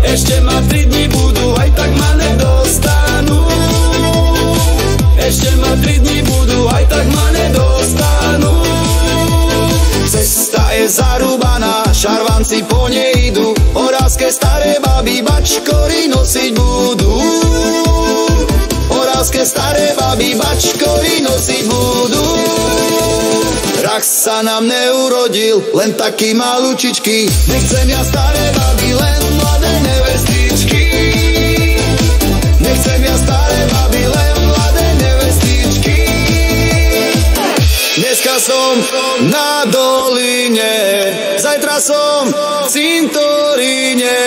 Ešte ma 3 dní budú, aj tak ma nedostanú. Ešte ma 3 dní budú, aj tak ma nedostanú. Cesta je zarúbaná, šarvanci po nej idú. Oravské staré baby bačkory nosiť budú. Oravské staré baby bačkory nosiť budú. Rak sa nám neurodil, len taký malúčičky. Nechcem ja staré baby, len mladé nevestičky. Nechcem ja staré baby, len mladé nevestičky. Dneska som na doline, zajtra som v cintoríne.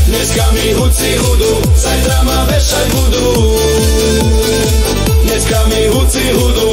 Dneska mi huci hudu, zajtra ma vešať budú. Dneska mi huci hudu,